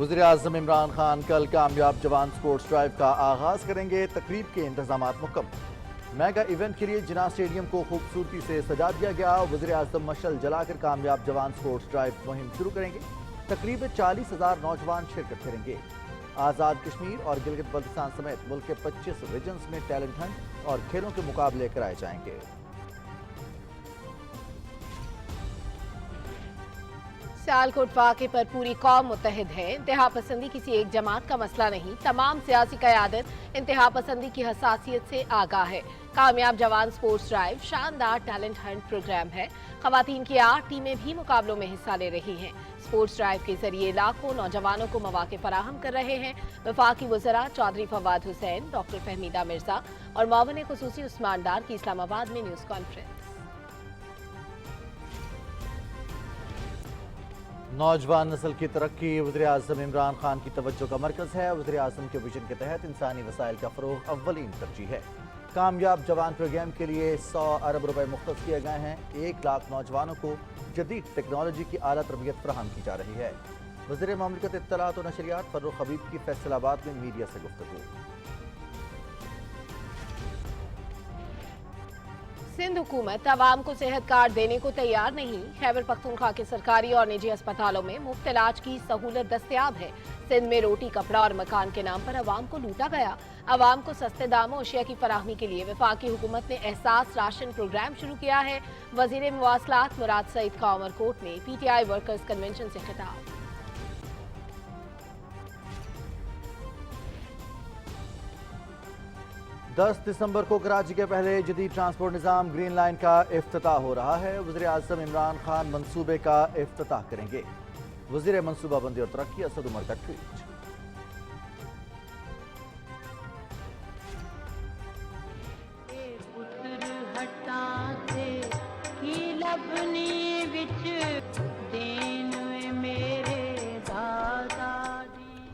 وزیر اعظم عمران خان کل کامیاب جوان سپورٹس ڈرائیو کا آغاز کریں گے۔ تقریب کے انتظامات مکمل۔ میگا ایونٹ کے لیے جناح اسٹیڈیم کو خوبصورتی سے سجا دیا گیا۔ وزیر اعظم مشعل جلا کر کامیاب جوان سپورٹس ڈرائیو مہم شروع کریں گے۔ تقریب میں 40,000 نوجوان شرکت کریں گے۔ آزاد کشمیر اور گلگت بلتستان سمیت ملک کے 25 ریجنز میں ٹیلنٹ ہنٹ اور کھیلوں کے مقابلے کرائے جائیں گے۔ سیالکوٹ واقعے پر پوری قوم متحد ہے۔ انتہا پسندی کسی ایک جماعت کا مسئلہ نہیں، تمام سیاسی قیادت انتہا پسندی کی حساسیت سے آگاہ ہے۔ کامیاب جوان سپورٹس ڈرائیو شاندار ٹیلنٹ ہنٹ پروگرام ہے۔ خواتین کی 8 ٹیمیں بھی مقابلوں میں حصہ لے رہی ہیں۔ سپورٹس ڈرائیو کے ذریعے لاکھوں نوجوانوں کو مواقع فراہم کر رہے ہیں۔ وفاقی وزراء چودھری فواد حسین، ڈاکٹر فہمیدہ مرزا اور معاون خصوصی عثمان ڈار کی اسلام آباد میں نیوز کانفرنس۔ نوجوان نسل کی ترقی وزیر اعظم عمران خان کی توجہ کا مرکز ہے۔ وزیر اعظم کے ویژن کے تحت انسانی وسائل کا فروغ اولین ترجیح ہے۔ کامیاب جوان پروگرام کے لیے 100 ارب روپے مختص کیے گئے ہیں۔ 1 لاکھ نوجوانوں کو جدید ٹیکنالوجی کی اعلیٰ تربیت فراہم کی جا رہی ہے۔ وزیر مملکت اطلاعات و نشریات فروخ حبیب کی فیصل آباد میں میڈیا سے گفتگو۔ سندھ حکومت عوام کو صحت کارڈ دینے کو تیار نہیں۔ خیبر پختونخوا کے سرکاری اور نجی اسپتالوں میں مفت علاج کی سہولت دستیاب ہے۔ سندھ میں روٹی، کپڑا اور مکان کے نام پر عوام کو لوٹا گیا۔ عوام کو سستے داموں اشیاء کی فراہمی کے لیے وفاقی حکومت نے احساس راشن پروگرام شروع کیا ہے۔ وزیر مواصلات مراد سعید کا عمرکوٹ میں P T I workers convention سے خطاب۔ 10 دسمبر کو کراچی کے پہلے جدید ٹرانسپورٹ نظام گرین لائن کا افتتاح ہو رہا ہے۔ وزیر اعظم عمران خان منصوبے کا افتتاح کریں گے۔ وزیر منصوبہ بندی اور ترقی اسد عمر کا ٹویٹ۔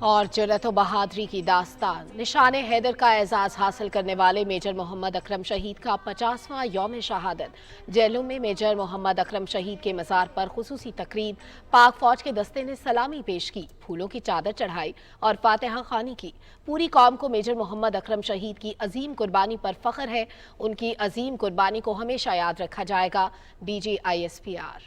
اور جرأت و بہادری کی داستان، نشان حیدر کا اعزاز حاصل کرنے والے میجر محمد اکرم شہید کا 50واں یوم شہادت۔ جیلوں میں میجر محمد اکرم شہید کے مزار پر خصوصی تقریب۔ پاک فوج کے دستے نے سلامی پیش کی، پھولوں کی چادر چڑھائی اور فاتحہ خوانی کی۔ پوری قوم کو میجر محمد اکرم شہید کی عظیم قربانی پر فخر ہے۔ ان کی عظیم قربانی کو ہمیشہ یاد رکھا جائے گا۔ D G ISPR۔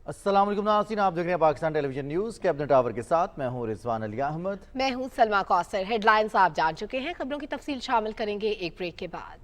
السلام علیکم ناظرین، آپ دیکھ رہے ہیں پاکستان ٹیلی ویژن نیوز کیبنٹ آور کے ساتھ میں ہوں رضوان علی احمد۔ میں ہوں سلما کوثر۔ ہیڈ لائنز آپ جان چکے ہیں، خبروں کی تفصیل شامل کریں گے ایک بریک کے بعد۔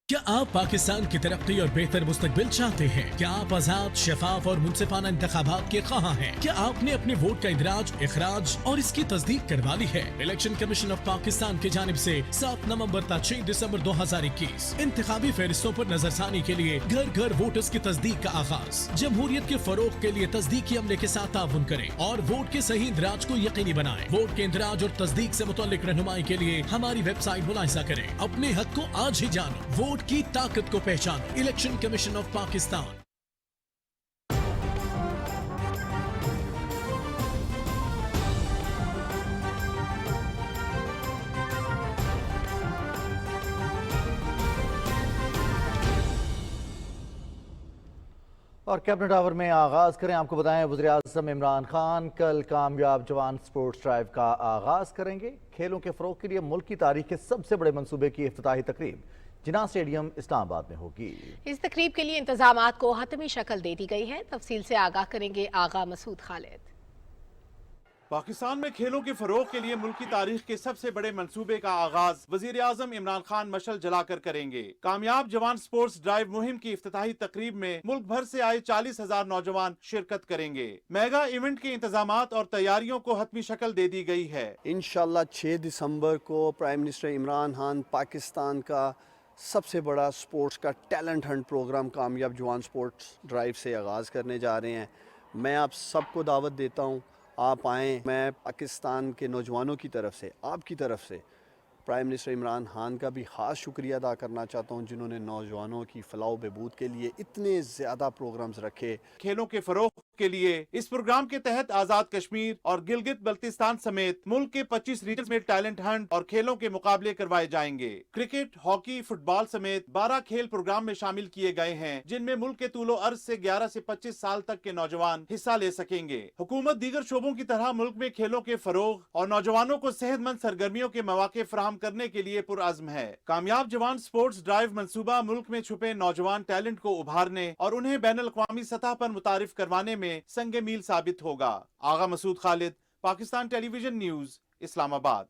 کیا آپ پاکستان کی ترقی اور بہتر مستقبل چاہتے ہیں؟ کیا آپ آزاد، شفاف اور منصفانہ انتخابات کے خواہاں ہیں؟ کیا آپ نے اپنے ووٹ کا اندراج، اخراج اور اس کی تصدیق کروا لی ہے؟ الیکشن کمیشن آف پاکستان کی جانب سے 7 نومبر تا 6 دسمبر 2021 انتخابی فہرستوں پر نظر ثانی کے لیے گھر گھر ووٹرز کی تصدیق کا آغاز۔ جمہوریت کے فروغ کے لیے تصدیقی عملے کے ساتھ تعاون کریں اور ووٹ کے صحیح اندراج کو یقینی بنائیں۔ ووٹ کے اندراج اور تصدیق سے متعلق رہنمائی کے لیے ہماری ویب سائٹ ملاحظہ کریں۔ اپنے حق کو آج ہی جانو، ووٹ کی طاقت کو پہچانو۔ Election commission of Pakistan. اور کیبنٹ آور میں آغاز کریں، آپ کو بتائیں وزیر اعظم عمران خان کل کامیاب جوان سپورٹس ڈرائیو کا آغاز کریں گے۔ کھیلوں کے فروغ کے لیے ملک کی تاریخ کے سب سے بڑے منصوبے کی افتتاحی تقریب جناح اسٹیڈیم اسلام آباد میں ہوگی۔ اس تقریب کے لیے انتظامات کو حتمی شکل دے دی گئی ہے۔ تفصیل سے آگاہ کریں گے آغا مسعود خالد۔ پاکستان میں کھیلوں کے فروغ کے لیے ملک کی تاریخ کے سب سے بڑے منصوبے کا آغاز وزیر اعظم عمران خان مشعل جلا کر کریں گے۔ کامیاب جوان سپورٹس ڈرائیو مہم کی افتتاحی تقریب میں ملک بھر سے آئے 40,000 نوجوان شرکت کریں گے۔ میگا ایونٹ کے انتظامات اور تیاریوں کو حتمی شکل دے دی گئی ہے۔ انشاءاللہ 6 دسمبر کو پرائم منسٹر عمران خان پاکستان کا سب سے بڑا سپورٹس کا ٹیلنٹ ہنٹ پروگرام کامیاب جوان سپورٹس ڈرائیو سے آغاز کرنے جا رہے ہیں۔ میں آپ سب کو دعوت دیتا ہوں، آپ آئیں۔ میں پاکستان کے نوجوانوں کی طرف سے، آپ کی طرف سے پرائم منسٹر عمران خان کا بھی خاص شکریہ ادا کرنا چاہتا ہوں جنہوں نے نوجوانوں کی فلاح و بہبود کے لیے اتنے زیادہ پروگرامز رکھے. کھیلوں کے فروغ کے لیے اس پروگرام کے تحت آزاد کشمیر اور گلگت بلتستان سمیت ملک کے 25 ریجنز میں ٹیلنٹ ہنٹ اور کھیلوں کے مقابلے کروائے جائیں گے. کرکٹ، ہاکی، فٹ بال سمیت 12 کھیل پروگرام میں شامل کیے گئے ہیں جن میں ملک کے طول و عرض سے 11 سے 25 سال تک کے نوجوان حصہ لے سکیں گے. حکومت دیگر شعبوں کی طرح ملک میں کھیلوں کے فروغ اور نوجوانوں کو صحت مند سرگرمیوں کے مواقع فراہم کرنے کے لیے پرعزم ہے. کامیاب جوان سپورٹس ڈرائیو منصوبہ ملک میں چھپے نوجوان ٹیلنٹ کو ابھارنے اور انہیں بین الاقوامی سطح پر متعارف کروانے میں سنگ میل ثابت ہوگا. آغا مسعود خالد، پاکستان ٹیلی ویژن نیوز، اسلام آباد.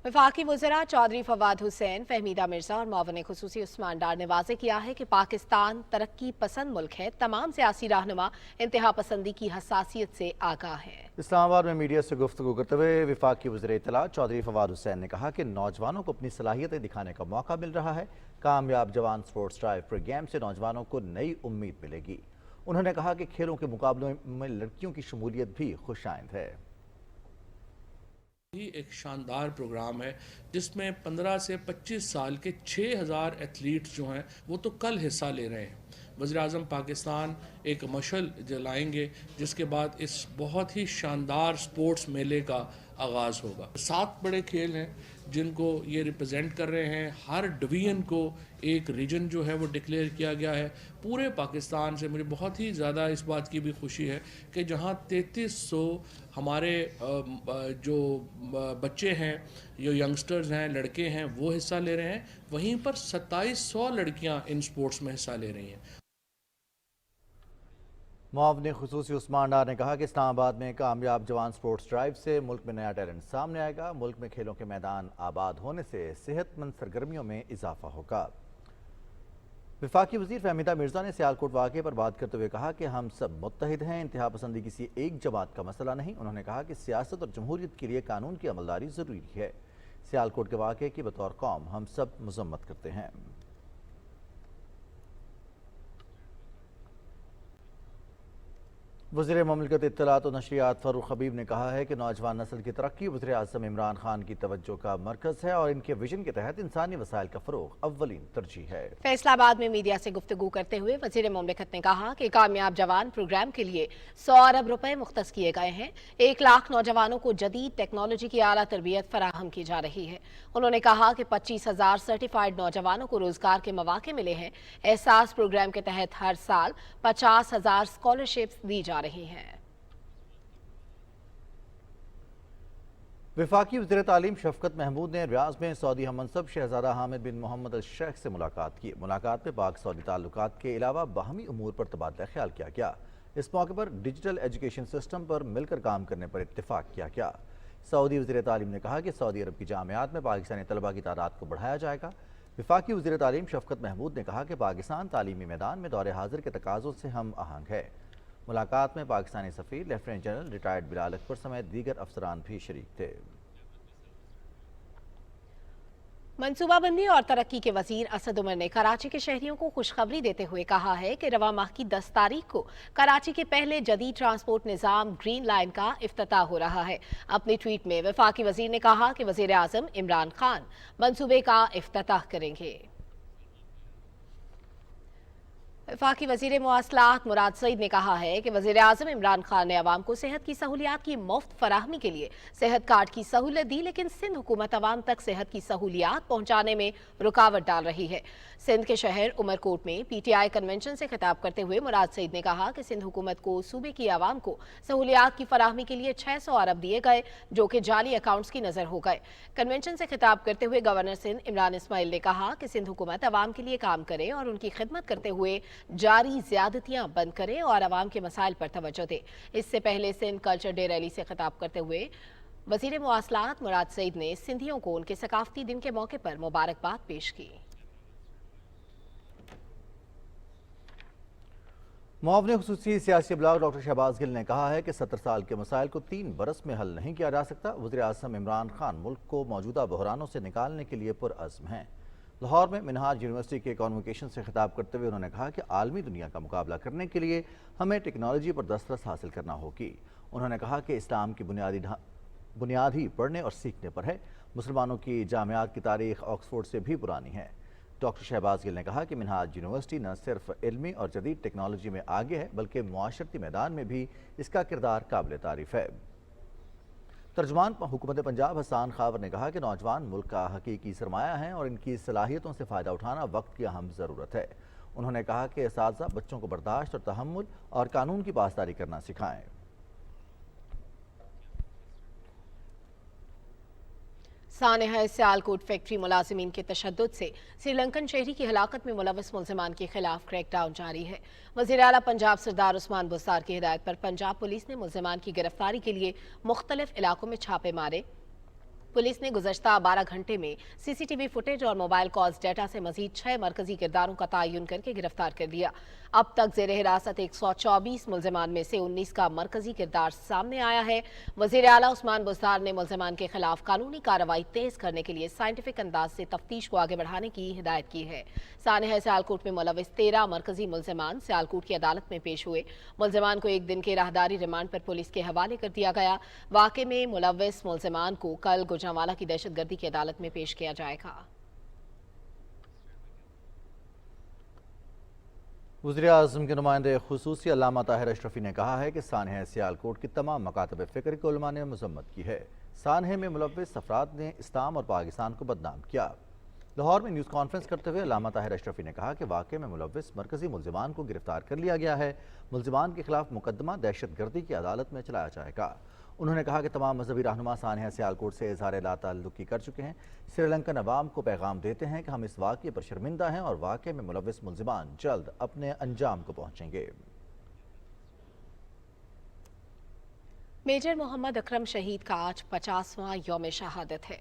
وفاقی وزراء چودھری فواد حسین، فہمیدہ مرزا اور معاون خصوصی عثمان ڈار نے واضح کیا ہے کہ پاکستان ترقی پسند ملک ہے. تمام سیاسی رہنما انتہا پسندی کی حساسیت سے آگاہ ہے. اسلام آباد میں میڈیا سے گفتگو کرتے ہوئے وفاقی وزیر اطلاع چودھری فواد حسین نے کہا کہ نوجوانوں کو اپنی صلاحیتیں دکھانے کا موقع مل رہا ہے. کامیاب جوان سپورٹس ڈرائیو پروگرام سے نوجوانوں کو نئی امید ملے گی. انہوں نے کہا کہ کھیلوں کے مقابلوں میں لڑکیوں کی شمولیت بھی خوش آئند ہے. یہ ایک شاندار پروگرام ہے جس میں 15 سے 25 سال کے 6000 ایتھلیٹس جو ہیں وہ تو کل حصہ لے رہے ہیں. وزیر اعظم پاکستان ایک مشعل جلائیں گے جس کے بعد اس بہت ہی شاندار سپورٹس میلے کا آغاز ہوگا. 7 بڑے کھیل ہیں جن کو یہ ریپرزینٹ کر رہے ہیں. ہر ڈویژن کو ایک ریجن جو ہے وہ ڈکلیئر کیا گیا ہے. پورے پاکستان سے مجھے بہت ہی زیادہ اس بات کی بھی خوشی ہے کہ جہاں 3300 ہمارے جو بچے ہیں، جو ینگسٹرز ہیں، لڑکے ہیں، وہ حصہ لے رہے ہیں، وہیں پر 2700 لڑکیاں ان سپورٹس میں حصہ لے رہی ہیں. معاون خصوصی عثمان ڈار نے کہا کہ اسلام آباد میں کامیاب جوان سپورٹس ڈرائیو سے ملک میں نیا ٹیلنٹ سامنے آئے گا. ملک میں کھیلوں کے میدان آباد ہونے سے صحت مند سرگرمیوں میں اضافہ ہوگا. وفاقی وزیر فہمیدہ مرزا نے سیالکوٹ واقعے پر بات کرتے ہوئے کہا کہ ہم سب متحد ہیں. انتہا پسندی کسی ایک جماعت کا مسئلہ نہیں. انہوں نے کہا کہ سیاست اور جمہوریت کے لیے قانون کی عملداری ضروری ہے. سیالکوٹ کے واقعے کی بطور قوم ہم سب مذمت کرتے ہیں. وزیر مملکت اطلاعات و نشریات فاروق حبیب نے کہا ہے کہ نوجوان نسل کی ترقی وزیر اعظم عمران خان کی توجہ کا مرکز ہے اور ان کے ویژن کے تحت انسانی وسائل کا فروغ اولین ترجیح ہے. فیصل آباد میں میڈیا سے گفتگو کرتے ہوئے وزیر مملکت نے کہا کہ کامیاب جوان پروگرام کے لیے 100 ارب روپے مختص کیے گئے ہیں. 1 لاکھ نوجوانوں کو جدید ٹیکنالوجی کی اعلیٰ تربیت فراہم کی جا رہی ہے. انہوں نے کہا کہ 25,000 سرٹیفائیڈ نوجوانوں کو روزگار کے مواقع ملے ہیں. احساس پروگرام کے تحت ہر سال 50,000 اسکالرشپس دی جا رہی ہیں. وفاقی وزیر تعلیم شفقت محمود نے ریاض میں سعودی ہم منصب شہزادہ حامد بن محمد الشیخ سے ملاقات کی. ملاقات میں پاک سعودی تعلقات کے علاوہ باہمی امور پر تبادلہ خیال کیا گیا. اس موقع پر ڈیجیٹل ایجوکیشن سسٹم پر مل کر کام کرنے پر اتفاق کیا گیا. سعودی وزیر تعلیم نے کہا کہ سعودی عرب کی جامعات میں پاکستانی طلبہ کی تعداد کو بڑھایا جائے گا. وفاقی وزیر تعلیم شفقت محمود نے کہا کہ پاکستان تعلیمی میدان میں دور حاضر کے تقاضوں سے ہم آہنگ ہے. ملاقات میں پاکستانی سفیر لیفٹیننٹ جنرل ریٹائرڈ بلال اکبر سمیت دیگر افسران بھی شریک تھے. منصوبہ بندی اور ترقی کے وزیر اسد عمر نے کراچی کے شہریوں کو خوشخبری دیتے ہوئے کہا ہے کہ رواں ماہ کی 10 تاریخ کو کراچی کے پہلے جدید ٹرانسپورٹ نظام گرین لائن کا افتتاح ہو رہا ہے. اپنی ٹویٹ میں وفاقی وزیر نے کہا کہ وزیر اعظم عمران خان منصوبے کا افتتاح کریں گے. وفاقی وزیر مواصلات مراد سعید نے کہا ہے کہ وزیر اعظم عمران خان نے عوام کو صحت کی سہولیات کی مفت فراہمی کے لیے صحت کارڈ کی سہولت دی، لیکن سندھ حکومت عوام تک صحت کی سہولیات پہنچانے میں رکاوٹ ڈال رہی ہے. سندھ کے شہر عمرکوٹ میں پی ٹی آئی کنونشن سے خطاب کرتے ہوئے مراد سعید نے کہا کہ سندھ حکومت کو صوبے کی عوام کو سہولیات کی فراہمی کے لیے 600 ارب دیے گئے جو کہ جعلی اکاؤنٹس کی نظر ہو گئے. کنونشن سے خطاب کرتے ہوئے گورنر سندھ عمران اسماعیل نے کہا کہ سندھ حکومت عوام کے لیے کام کرے اور ان کی خدمت کرتے ہوئے جاری زیادتیاں بند کرے اور عوام کے مسائل پر توجہ دے. اس سے پہلے سندھ کلچر ڈے ریلی سے خطاب کرتے ہوئے وزیر مواصلات مراد سعید نے سندھیوں کو ان کے ثقافتی دن کے موقع پر مبارکباد پیش کی. معاون خصوصی سیاسی ابلاغ ڈاکٹر شہباز گل نے کہا ہے کہ 70 سال کے مسائل کو 3 برس میں حل نہیں کیا جا سکتا. وزیر اعظم عمران خان ملک کو موجودہ بحرانوں سے نکالنے کے لیے پرعزم ہیں. لاہور میں منہاج یونیورسٹی کے کانوکیشن سے خطاب کرتے ہوئے انہوں نے کہا کہ عالمی دنیا کا مقابلہ کرنے کے لیے ہمیں ٹیکنالوجی پر دسترس حاصل کرنا ہوگی. انہوں نے کہا کہ اسلام کی बुनियाद ही पढ़ने और सीखने पर है। मुसलमानों की जामियात की तारीख ऑक्सफोर्ड से भी पुरानी है। डॉक्टर शहबाज गिल ने कहा कि मिनहाज यूनिवर्सिटी न सिर्फ इल्मी और जदीद टेक्नोलॉजी में आगे है बल्कि मुआशरती मैदान में भी इसका किरदार काबिल तारीफ है। तर्जुमान हुकूमत पंजाब हसन खावर ने कहा कि नौजवान मुल्क का हकीकी सरमाया हैं और इनकी सलाहियतों से फ़ायदा उठाना वक्त की अहम ज़रूरत है। उन्होंने कहा कि असातिज़ा बच्चों को बर्दाश्त और तहम्मुल और कानून की पासदारी करना सिखाएं। सानेहा सियालकोट फैक्ट्री मुलाजिमीन के तशद्दुद से श्रीलंकन शहरी की हलाकत में मुलव्वस मुल्ज़िमान के खिलाफ क्रैकडाउन जारी है। वज़ीर आला पंजाब सरदार उस्मान बुज़दार की हिदायत पर पंजाब पुलिस ने मुल्ज़िमान की गिरफ्तारी के लिए मुख्तलिफ इलाकों में छापे मारे। पुलिस ने गुज़श्ता 12 घंटे में सीसीटीवी फुटेज और मोबाइल कॉल्स डेटा से मजीद 6 मरकजी किरदारों का तयन करके गिरफ्तार कर लिया। अब तक ज़ेर हिरासत 124 मुल्ज़िमान में से 19 का मरकजी किरदार सामने आया है। वज़ीर आला उस्मान बुज़दार ने मुल्ज़िमान के खिलाफ कानूनी कार्रवाई तेज करने के लिए साइंटिफिक अंदाज से तफ्तीश को आगे बढ़ाने की हिदायत की है। सानेहा सियालकोट में मुलव्वस 13 मरकजी मुल्ज़िमान सियालकोट की अदालत में पेश हुए। मुल्ज़िमान को 1 दिन के राहदारी रिमांड पर पुलिस के हवाले कर दिया गया। वाक़े में मुलव्वस मुल्ज़िमान को कल गुजरांवाला की दहशतगर्दी की अदालत में पेश किया जाएगा। वज़ीर आज़म के नुमाइंदे खुसूसी अल्लामा ताहिर अशरफी ने कहा है कि सानहे सियालकोट की तमाम मकातब फ़िक्र के उलमा ने मज़म्मत की है। सानहे में मुलव्वस अफराद ने इस्लाम और पाकिस्तान को बदनाम किया। लाहौर में न्यूज़ कॉन्फ्रेंस करते हुए अल्लामा ताहिर अशरफी ने कहा कि वाक़े में मुलव्वस मरकज़ी मुल्ज़िमान को गिरफ्तार कर लिया गया है। मुल्ज़िमान के खिलाफ मुकदमा दहशतगर्दी की अदालत में चलाया जाएगा। उन्होंने कहा कि तमाम मजहबी रहनुमा सानहा सियालकोट से इज़हार लाताल्लुक़ी कर चुके हैं। श्रीलंकन अवाम को पैगाम देते हैं कि हम इस वाक़े पर शर्मिंदा हैं और वाक़े में मुलव्वस मुल्ज़िमान जल्द अपने अंजाम को पहुँचेंगे। मेजर मोहम्मद अकरम शहीद का आज 50वां यौम शहादत है।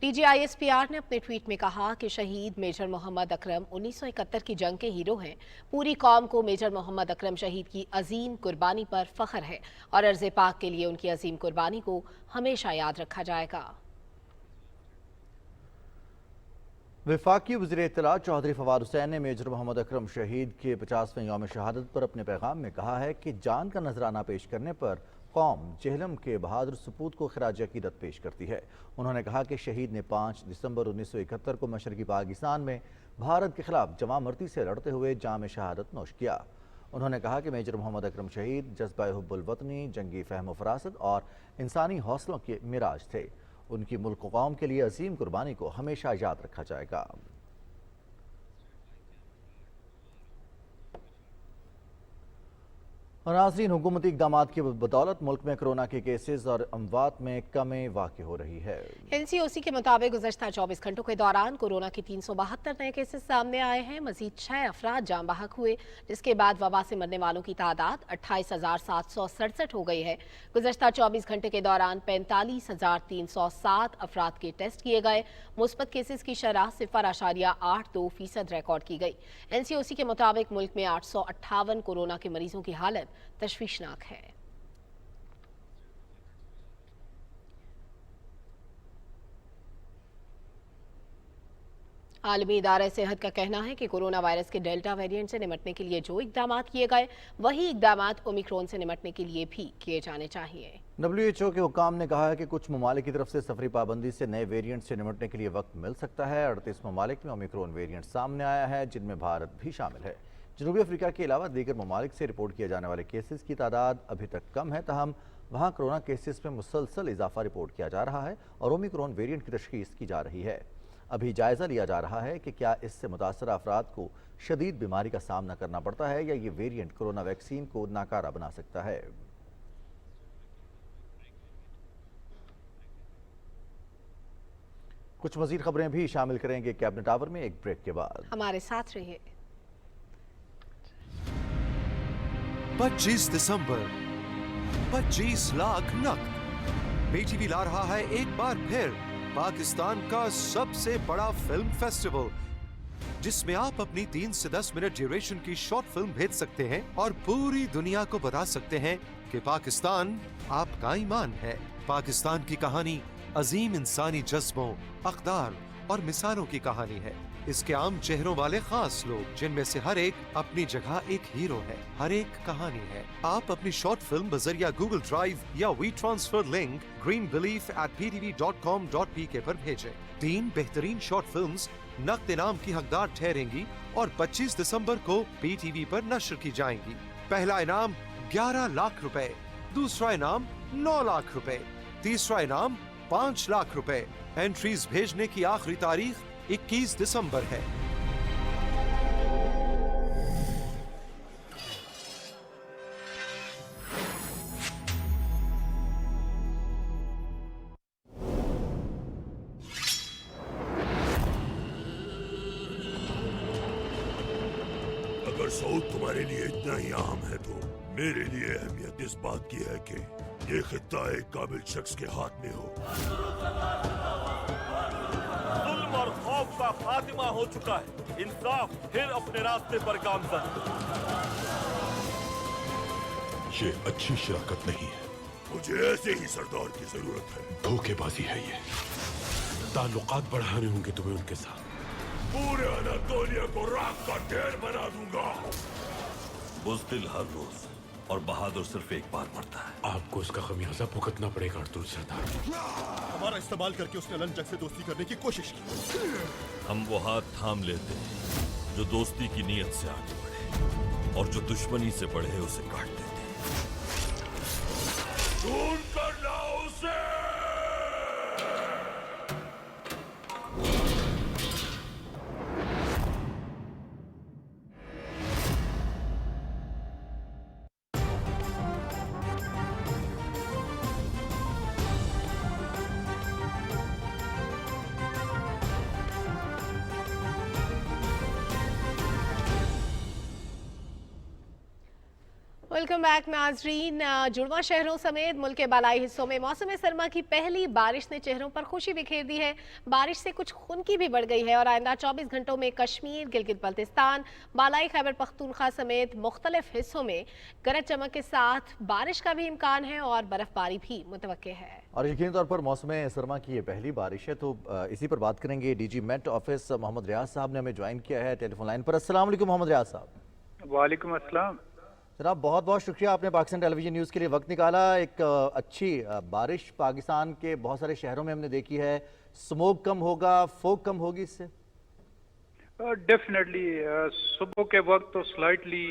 DGISPR ने अपने ट्वीट में कहा कि शहीद मेजर मोहम्मद अकरम 1971 की जंग के हीरो हैं। पूरी कौम को मेजर मोहम्मद अकरम शहीद की अजीम कुर्बानी पर फख्र है और अर्ज़ पाक के लिए उनकी अजीम कुर्बानी को हमेशा याद रखा जाएगा। वफाकी वज़ीर इत्तला चौधरी फवाद हुसैन ने मेजर मोहम्मद अकरम शहीद के 50वें यौम शहादत पर अपने पैगाम में कहा है कि जान का नजराना पेश करने पर कौम जेहलम के बहादुर सपूत को खराज अकीदत पेश करती है। उन्होंने कहा कि शहीद ने 5 दिसंबर 1971 को मशरकी पाकिस्तान में भारत के खिलाफ जवामर्दी से लड़ते हुए जाम शहादत नोश किया। उन्होंने कहा कि मेजर मोहम्मद अकरम शहीद जज्बा हुब्बुल वतनी, जंगी फहम फरासत और इंसानी हौसलों के मिराज थे। उनकी मुल्क व कौम के लिए अजीम कुर्बानी को हमेशा याद रखा जाएगा। नाज़रीन, हुकूमती इक़दामात की बदौलत मुल्क में कोरोना के केसेस और अमवात में कमी वाक़ई हो रही है। NCOC के मुताबिक गुज़श्ता 24 घंटों के दौरान कोरोना के 372 नए केसेस सामने आए हैं। मजीद 6 अफराद जान बहक हुए, जिसके बाद वबा से मरने वालों की तादाद 28,767 हो गई है। गुज़श्ता 24 घंटे के दौरान 45,307 अफराद के टेस्ट किए गए। मुस्बत केसेस की शरह 0.82% रिकॉर्ड की गई। NCOC के मुताबिक मुल्क में 858 कोरोना के मरीजों की हालत तशवीशनाक है। आलमी इदारा सेहत का कहना है कि कोरोना वायरस के डेल्टा वेरिएंट से निमटने के लिए जो इकदाम किए गए, वही इकदाम ओमिक्रॉन से निमटने के लिए भी किए जाने चाहिए। WHO के हुकाम ने कहा है कि कुछ ममालिक की तरफ से सफरी पाबंदी से नए वेरिएंट से निमटने के लिए वक्त मिल सकता है। 38 ममालिक में ओमिक्रॉन वेरिएंट सामने आया है, जिनमें भारत भी शामिल है। जनूबी अफ्रीका के अलावा दीगर ममालिक से रिपोर्ट किए जाने वाले केसेस की तादाद अभी तक कम है, तहम वहाँ कोरोना केसेस में मुसलसल इजाफा रिपोर्ट किया जा रहा है और ओमिक्रॉन वेरिएंट की तशखीस की जा रही है। अभी जायज़ा लिया जा रहा है कि क्या इससे मुतासर अफराद को शदीद बीमारी का सामना करना पड़ता है या ये वेरिएंट कोरोना वैक्सीन को नाकारा बना सकता है। कुछ मज़ीद खबरें भी शामिल करेंगे कैबिनेट आवर में, एक ब्रेक के बाद। हमारे साथ रहिए। 25 दिसंबर 25 लाख नकद। PTV ला रहा है एक बार फिर पाकिस्तान का सबसे बड़ा फिल्म फेस्टिवल, जिसमें आप अपनी 3 से 10 मिनट ड्यूरेशन की शॉर्ट फिल्म भेज सकते हैं और पूरी दुनिया को बता सकते हैं कि पाकिस्तान आपका ईमान है। पाकिस्तान की कहानी अजीम इंसानी जज्बों, अक़दार और मिसालों की कहानी है। इसके आम चेहरों वाले खास लोग, जिनमें से हर एक अपनी जगह एक हीरो है, हर एक कहानी है। आप अपनी शॉर्ट फिल्म बजरिया गूगल ड्राइव या वी ट्रांसफर लिंक greenbelief@ptv.com.pk पर भेजें। 3 बेहतरीन शॉर्ट फिल्म्स नकद इनाम की हकदार ठहरेंगी और 25 दिसंबर को पीटीवी पर नश्र की जाएंगी। पहला इनाम 11 लाख रुपए, दूसरा इनाम 9 लाख रुपए, तीसरा इनाम 5 लाख रुपए। एंट्रीज भेजने की आखिरी तारीख 21 दिसंबर है। अगर सऊद तुम्हारे लिए इतना ही अहम है तो मेरे लिए अहमियत इस बात की है कि ये खित्ता एक काबिल शख्स के हाथ में हो। जुल्म और खौफ का खात्मा हो चुका है, इंसाफ फिर अपने रास्ते पर गामजन। ये अच्छी शराकत नहीं है, मुझे ऐसे ही सरदार की जरूरत है। धोखेबाजी है ये। ताल्लुकात बढ़ाने होंगे तुम्हें उनके साथ। पूरे अनातोलिया को राख का ढेर बना दूंगा। बुज़दिल हर रोज और बहादुर सिर्फ एक बार मरता है। आपको इसका खमियाजा भुगतना पड़ेगा अर्तुल सरदार। हमारा इस्तेमाल करके उसने लंजक से दोस्ती करने की कोशिश की। हम वो हाथ थाम लेते हैं जो दोस्ती की नीयत से आगे बढ़े, और जो दुश्मनी से बढ़े उसे काट देते हैं। ढूंढ कर लाओ उसे। वेलकम बैक नाजरीन। जुड़वा शहरों समेत मुल्क के बालाई हिस्सों में मौसम सरमा की पहली बारिश ने चेहरों पर खुशी बिखेर दी है। बारिश से कुछ खुनकी भी बढ़ गई है और आइंदा 24 घंटों में कश्मीर, गिलगित बल्तिस्तान, बालाई खैबर पख्तूनख्वा समेत मुख्तलिफ हिस्सों में गरज चमक के साथ बारिश का भी इम्कान है और बर्फबारी भी मुतवक्के है। और यकीनी तौर पर मौसम सरमा की ये पहली बारिश है, तो इसी पर बात करेंगे। डीजी मेट ऑफिस मोहम्मद रियाज साहब ने हमें ज्वाइन किया है टेलीफोन लाइन पर। अस्सलाम वालेकुम मोहम्मद रियाज साहब। वालेकुम अस्सलाम जनाब, बहुत बहुत शुक्रिया, आपने पाकिस्तान टेलीविजन न्यूज़ के लिए वक्त निकाला। एक अच्छी बारिश पाकिस्तान के बहुत सारे शहरों में हमने देखी है। स्मोक कम होगा, फोग कम होगी इससे? डेफिनेटली सुबह के वक्त तो स्लाइटली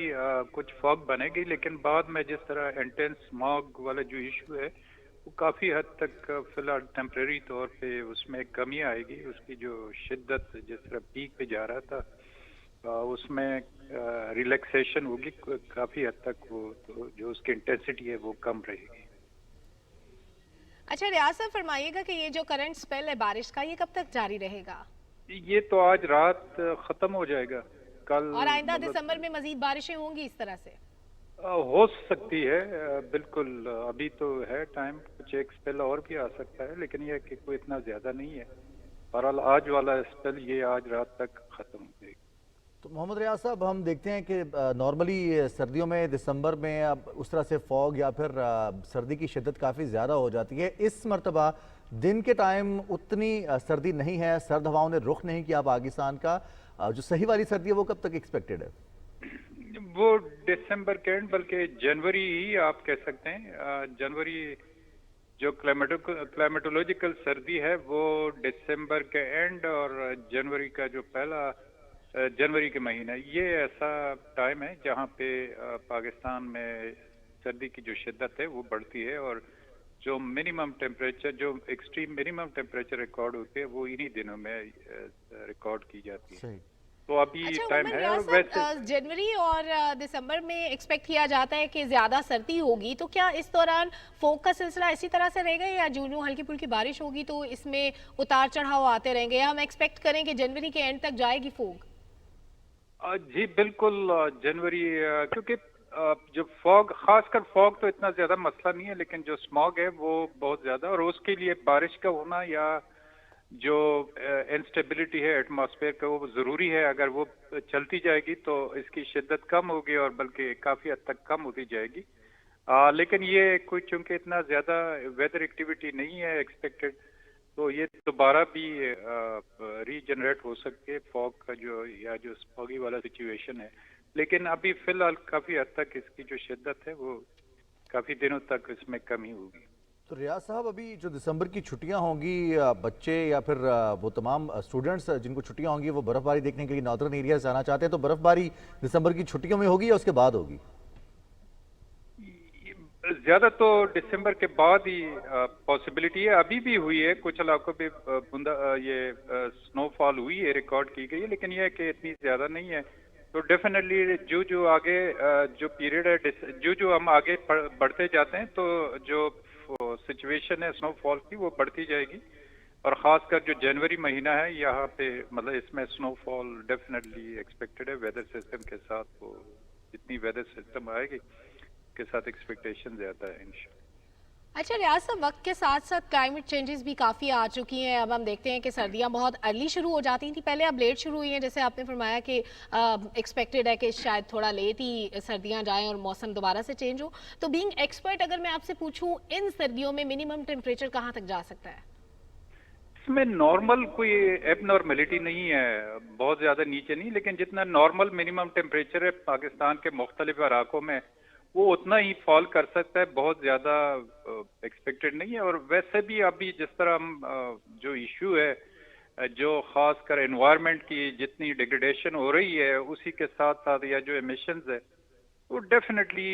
कुछ फॉग बनेगी, लेकिन बाद में जिस तरह इंटेंस स्मॉग वाला जो इशू है वो काफ़ी हद तक फिलहाल टेम्परेरी तौर पे उसमें कमी आएगी। उसकी जो शिद्दत जिस तरह पीक पे जा रहा था उसमें रिलैक्सेशन होगी काफ़ी हद तक। वो तो जो उसकी इंटेंसिटी है वो कम रहेगी। अच्छा रियाज साहब, फरमाइएगा कि ये जो करंट स्पेल है बारिश का, ये कब तक जारी रहेगा? ये तो आज रात ख़त्म हो जाएगा। कल और आइंदा दिसंबर में मजीद बारिशें होंगी इस तरह से? हो सकती है, बिल्कुल। अभी तो है टाइम, कुछ एक स्पेल और भी आ सकता है, लेकिन ये कि कोई इतना ज़्यादा नहीं है। बहरहाल आज वाला स्पेल ये आज रात तक ख़त्म हो जाएगी। तो मोहम्मद रियाज साहब, हम देखते हैं कि नॉर्मली सर्दियों में दिसंबर में अब उस तरह से फॉग या फिर सर्दी की शिद्दत काफ़ी ज़्यादा हो जाती है। इस मरतबा दिन के टाइम उतनी सर्दी नहीं है, सर्द हवाओं ने रुख नहीं किया पाकिस्तान का। जो सही वाली सर्दी है वो कब तक एक्सपेक्टेड है? वो दिसंबर के एंड, बल्कि जनवरी ही आप कह सकते हैं। जनवरी जो क्लाइमेटोलॉजिकल सर्दी है वो दिसंबर के एंड और जनवरी का जो पहला जनवरी के महीना, ये ऐसा टाइम है जहाँ पे पाकिस्तान में सर्दी की जो शिद्दत है वो बढ़ती है और जो मिनिमम टेम्परेचर, जो एक्सट्रीम मिनिमम टेम्परेचर रिकॉर्ड होते हैं वो इन्हीं दिनों में रिकॉर्ड की जाती है। तो अभी टाइम है। और वैसे जनवरी और दिसंबर में एक्सपेक्ट किया जाता है कि ज्यादा सर्दी होगी, तो क्या इस दौरान फोग का सिलसिला इसी तरह से रहेगा या जो हल्की फुल्की बारिश होगी तो इसमें उतार चढ़ाव आते रहेंगे, या हम एक्सपेक्ट करें कि जनवरी के एंड तक जाएगी फोग? जी बिल्कुल, जनवरी, क्योंकि जो फॉग, खासकर फॉग तो इतना ज्यादा मसला नहीं है, लेकिन जो स्मॉग है वो बहुत ज्यादा, और उसके लिए बारिश का होना या जो इंस्टेबिलिटी है एटमॉस्फेयर का वो जरूरी है। अगर वो चलती जाएगी तो इसकी शिद्दत कम होगी और बल्कि काफी हद तक कम होती जाएगी। लेकिन ये कोई चूंकि इतना ज्यादा वेदर एक्टिविटी नहीं है एक्सपेक्टेड, तो ये दोबारा भी रीजनरेट हो सकती है फॉग का जो फॉगी वाला सिचुएशन है, लेकिन अभी फिलहाल काफ़ी हद तक इसकी जो शिद्दत है वो काफ़ी दिनों तक इसमें कमी होगी। तो रियाज साहब, अभी जो दिसंबर की छुट्टियां होंगी, बच्चे या फिर वो तमाम स्टूडेंट्स जिनको छुट्टियां होंगी वो बर्फबारी देखने के लिए नॉर्दर्न एरिया जाना चाहते हैं, तो बर्फबारी दिसंबर की छुट्टियों में होगी या उसके बाद होगी? ज्यादा तो दिसंबर के बाद ही पॉसिबिलिटी है। अभी भी हुई है, कुछ इलाकों पे स्नोफॉल हुई है, रिकॉर्ड की गई है, लेकिन यह है कि इतनी ज्यादा नहीं है। तो डेफिनेटली जो आगे जो पीरियड है, जो हम आगे बढ़ते जाते हैं तो जो सिचुएशन है स्नोफॉल की वो बढ़ती जाएगी, और खासकर जो जनवरी महीना है यहाँ पे मतलब इसमें स्नोफॉल डेफिनेटली एक्सपेक्टेड है। वेदर सिस्टम के साथ वो जितनी वेदर सिस्टम आएगी के साथ एक्सपेक्टेशन ज्यादा है इंशाल्लाह। अच्छा रियाज साहब, वक्त के साथ साथ क्लाइमेट चेंजेस भी काफ़ी आ चुकी हैं। अब हम देखते हैं कि सर्दियां बहुत अर्ली शुरू हो जाती थी पहले, अब लेट शुरू हुई हैं। जैसे आपने फरमाया कि एक्सपेक्टेड है कि शायद थोड़ा लेट ही सर्दियां जाएं और मौसम दोबारा से चेंज हो। तो बीइंग एक्सपर्ट अगर मैं आपसे पूछूं, इन सर्दियों में मिनिमम टेम्परेचर कहाँ तक जा सकता है? इसमें नॉर्मल कोई एबनॉर्मेलिटी नहीं है, बहुत ज्यादा नीचे नहीं, लेकिन जितना नॉर्मल मिनिमम टेम्परेचर है पाकिस्तान के मुख्तलिफ इलाकों में वो उतना ही फॉल कर सकता है, बहुत ज्यादा एक्सपेक्टेड नहीं है। और वैसे भी अभी जिस तरह हम जो इशू है जो खासकर एनवायरनमेंट की जितनी डिग्रेडेशन हो रही है उसी के साथ साथ या जो एमिशंस है वो डेफिनेटली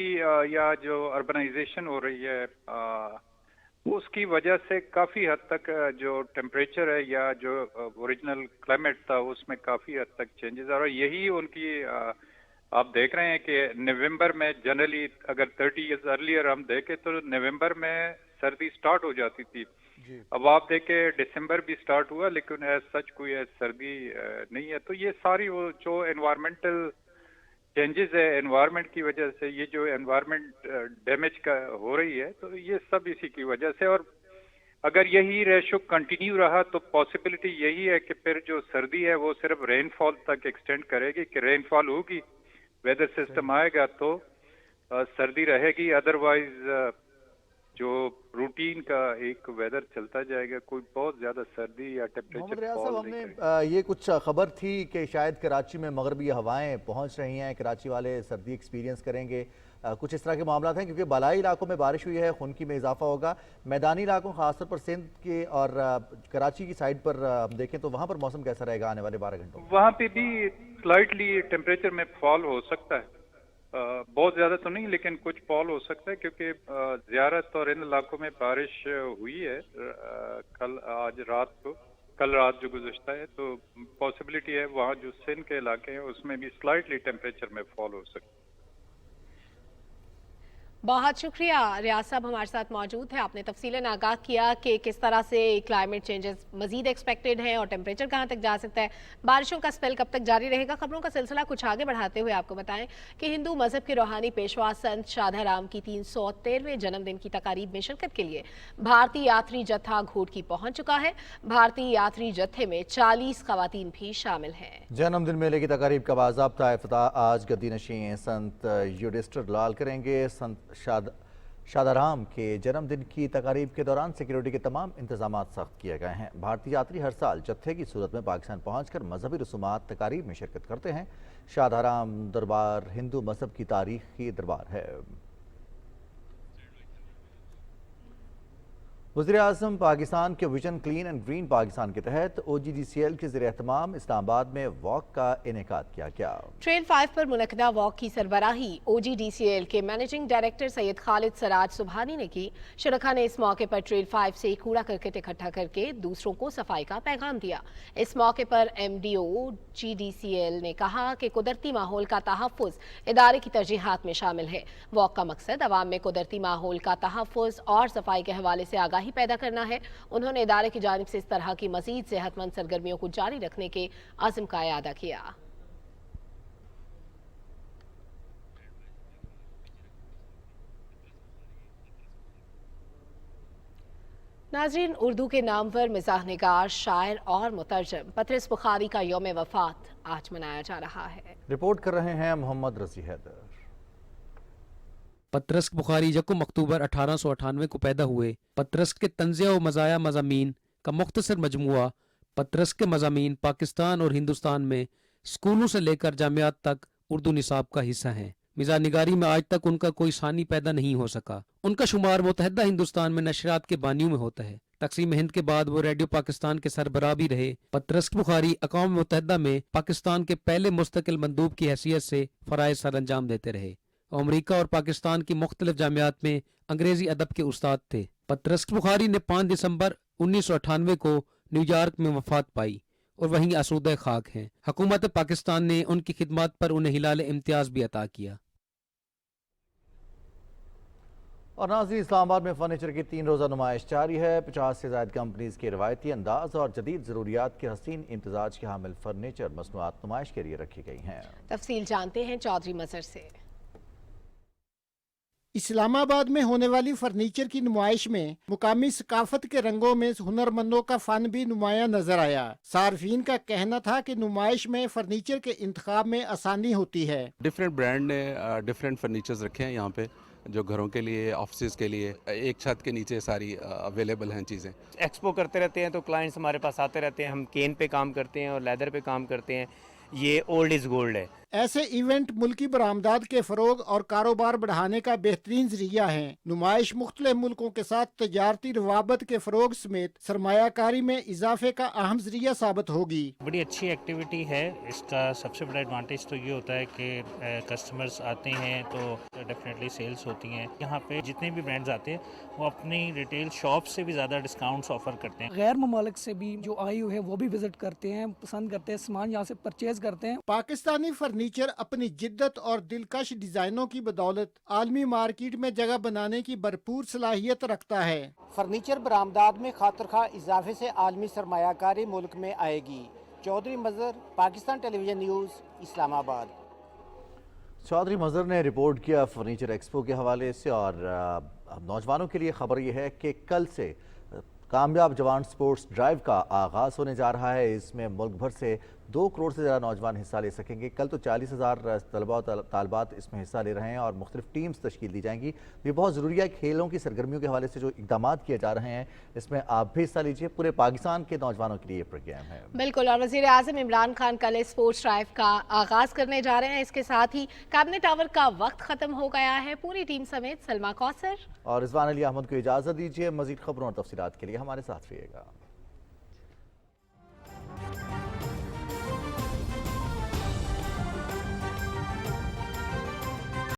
या जो अर्बनाइजेशन हो रही है उसकी वजह से काफ़ी हद तक जो टेम्परेचर है या जो ओरिजिनल क्लाइमेट था उसमें काफ़ी हद तक चेंजेस आ रहा है। यही उनकी आप देख रहे हैं कि नवंबर में जनरली अगर 30 ईयर्स अर्लियर हम देखें तो नवंबर में सर्दी स्टार्ट हो जाती थी। अब आप देखें दिसंबर भी स्टार्ट हुआ लेकिन सच कोई सर्दी नहीं है। तो ये सारी वो जो एनवायरमेंटल चेंजेस है एनवायरनमेंट की वजह से, ये जो एनवायरनमेंट डैमेज का हो रही है, तो ये सब इसी की वजह से। और अगर यही रेशो कंटिन्यू रहा तो पॉसिबिलिटी यही है कि फिर जो सर्दी है वो सिर्फ रेनफॉल तक एक्सटेंड करेगी, कि रेनफॉल होगी, वेदर सिस्टम आएगा तो सर्दी रहेगी, अदरवाइज जो रूटीन का एक वेदर चलता जाएगा, कोई बहुत ज्यादा सर्दी या टेम्परेचर फॉल नहीं करेगा। हमने ये कुछ खबर थी कि शायद कराची में मगरबी हवाएं पहुंच रही हैं, कराची वाले सर्दी एक्सपीरियंस करेंगे, कुछ इस तरह के मामला हैं, क्योंकि बालाई इलाकों में बारिश हुई है, खुनकी में इजाफा होगा। मैदानी इलाकों खासतौर पर सिंध के और कराची की साइड पर देखें तो वहाँ पर मौसम कैसा रहेगा आने वाले 12 घंटों में? वहाँ पे भी स्लाइटली टेम्परेचर में फॉल हो सकता है, बहुत ज्यादा तो नहीं लेकिन कुछ फॉल हो सकता है, क्योंकि ज़ियारत और इन इलाकों में बारिश हुई है कल रात जो गुज़श्ता है, तो पॉसिबिलिटी है वहाँ जो सिंध के इलाके हैं उसमें भी स्लाइटली टेम्परेचर में फॉल हो सकता है। बहुत शुक्रिया रियाज साहब हमारे साथ मौजूद है। आपने तफसीलन आगाह किया कि किस तरह से क्लाइमेट चेंजेस मजीद एक्सपेक्टेड हैं और टेम्परेचर कहां तक जा सकता है, बारिशों का स्पेल कब तक जारी रहेगा। खबरों का सिलसिला कुछ आगे बढ़ाते हुए आपको बताएं कि हिंदू मजहब के रूहानी पेशवा संत शादाराम की 313वें जन्मदिन की तकारीब में शिरकत के लिए भारतीय यात्री जत्था घोटकी पहुंच चुका है। भारतीय यात्री जत्थे में 40 खवातीन भी शामिल हैं। जन्मदिन मेले की तकारीब का बाज़ाब्ता इफ्तिताह आज गद्दी नशीं संत युडिस्टर लाल करेंगे। संत शादाराम के जन्मदिन की तकारीब के दौरान सिक्योरिटी के तमाम इंतजाम सख्त किए गए हैं। भारतीय यात्री हर साल जत्थे की सूरत में पाकिस्तान पहुंचकर मजहबी रसूमात तकारीब में शिरकत करते हैं। शादाराम दरबार हिंदू मजहब की तारीखी दरबार है। वज़ीर-ए-आज़म पाकिस्तान के vision clean and green Pakistan के तहत OGDCL के ज़रिए एहतमाम इस्लामाबाद में वॉक का इनेकाद किया गया। ट्रेल 5 पर मुनक़दा वॉक की सरबराही OGDCL के मैनेजिंग डायरेक्टर सैयद खालिद सराज सुबहानी ने की। शुरका ने इस मौके पर ट्रेल 5 से कूड़ा करकट इकट्ठा करके दूसरों को सफाई का पैगाम दिया। इस मौके पर MDO OGDCL ने कहा कि कुदरती माहौल का तहफ़्फ़ुज़ इदारे की तरजीहात में शामिल है। वॉक का मकसद अवाम में कुदरती माहौल का तहफ़्फ़ुज़ और सफाई के हवाले से आगाही पैदा करना है। उन्होंने इदारे की जानिब से इस तरह की मज़ीद सेहतमंद सरगर्मियों को जारी रखने के आज़म का इयादा किया। नाज़रीन, उर्दू के नामवर मिज़ाह निगार, शायर और मुतरजम पतरस बुखारी का यौम वफ़ात आज मनाया जा रहा है। रिपोर्ट कर रहे हैं मोहम्मद रज़ी हैदर। पतरस बुखारी यकुम अक्टूबर 1898 को पैदा हुए। पतरस के तंज़िया व मज़ाया मज़ामीन का मुख्तसर मजमुआ पतरस के मज़ामीन पाकिस्तान और हिंदुस्तान में स्कूलों से लेकर जामियात तक उर्दू निसाब का हिस्सा हैं। मिज़ाज निगारी में आज तक उनका कोई सानी पैदा नहीं हो सका। उनका शुमार मुत्तहदा हिंदुस्तान में नशरियात के बानियों में होता है। तकसीम हिंद के बाद वो रेडियो पाकिस्तान के सरबराह भी रहे। पतरस बुखारी अक़वाम मुत्तहदा में पाकिस्तान के पहले मुस्तकिल मंदूब की हैसियत से फ़राइज़ सर अंजाम देते रहे। अमरीका और पाकिस्तान की मुख्तलिफ जामियात में अंग्रेज़ी अदब के उस्ताद थे। पतरस बुखारी ने 5 दिसंबर 1998 को न्यूयॉर्क में वफात पाई और वहीं आसूदा खाक हैं। हुकूमत पाकिस्तान ने उनकी खिदमत पर उन्हें हिलाल इम्तियाज भी अता किया। और नाज़रीन, इस्लामाबाद में फर्नीचर की 3 रोज़ा नुमाइश जारी है। 50 से ज़ायद कंपनीज के रवायती अंदाज और जदीद ज़रूरियात के हसीन इम्तजाज के हामिल फर्नीचर मसनूआत नुमाइश के लिए रखी गई हैं। तफसील जानते हैं चौधरी मजहर से। इस्लामाबाद में होने वाली फर्नीचर की नुमाइश में मुकामी सकाफत के रंगों में हुनरमंदों का फन भी नुमाया नजर आया। सार्फिन का कहना था कि नुमाइश में फर्नीचर के इंतखाब में आसानी होती है। डिफरेंट ब्रांड ने डिफरेंट फर्नीचर्स रखे हैं यहाँ पे, जो घरों के लिए, ऑफिस के लिए, एक छत के नीचे सारी अवेलेबल हैं चीज़ें। एक्सपो करते रहते हैं तो क्लाइंट्स हमारे पास आते रहते हैं। हम केन पे काम करते हैं और लेदर पे काम करते हैं। ये ओल्ड इज़ गोल्ड है। ऐसे इवेंट मुल्की बरामदात के फरोग और कारोबार बढ़ाने का बेहतरीन जरिया है। नुमाइश मुख्तलिफ मुल्कों के साथ तजारती रवाबत के फरोग समेत सरमायाकारी में इजाफे का अहम जरिया साबित होगी। बड़ी अच्छी एक्टिविटी है। इसका सबसे बड़ा एडवांटेज तो ये होता है कि कस्टमर्स आते हैं तो डेफिनेटली सेल्स होती हैं। यहाँ पे जितने भी ब्रांड्स आते हैं वो अपनी रिटेल शॉप से भी ज़्यादा डिस्काउंट्स ऑफर करते हैं। गैर ममालिक से भी जो आए हुए हैं वो भी विजिट करते हैं, पसंद करते हैं, सामान यहाँ से परचेज करते हैं। पाकिस्तानी फर्नीचर अपनी जिद्दत और दिलकश डिजाइनों की बदौलत आलमी मार्केट में जगह बनाने की भरपूर सलाहियत रखता है। फर्नीचर बरामदात में खातरखा इजाफे से आलमी सरमायाकारी मुल्क में आएगी। चौधरी मजहर, पाकिस्तान टेलीविजन न्यूज़, इस्लामाबाद। चौधरी मजहर ने रिपोर्ट किया फर्नीचर एक्सपो के हवाले से। और नौजवानों के लिए खबर यह है कि कल से कामयाब जवान स्पोर्ट्स ड्राइव का आगाज़ होने जा रहा है। इसमें मुल्क भर से 2 करोड़ से ज़्यादा नौजवान हिस्सा ले सकेंगे। कल तो 40,000 तलबा और तालबात इसमें हिस्सा ले रहे हैं और मुख्तलिफ टीम्स तश्कील दी जाएंगी। ये बहुत ज़रूरी है। खेलों की सरगर्मियों के हवाले से जो इक़दाम किए जा रहे हैं इसमें आप भी हिस्सा लीजिए। पूरे पाकिस्तान के नौजवानों के लिए ये प्रोग्राम है। बिल्कुल। और वज़ीर आज़म इमरान खान कल स्पोर्ट्स ड्राइव का आगाज़ करने जा रहे हैं। इसके साथ ही कैबिनेट आवर का वक्त ख़त्म हो गया है। पूरी टीम समेत सलमा कौसर और रिजवान अली अहमद को इजाज़त दीजिए। मज़ीद खबरों और तफसीलात के लिए हमारे साथ रहिएगा।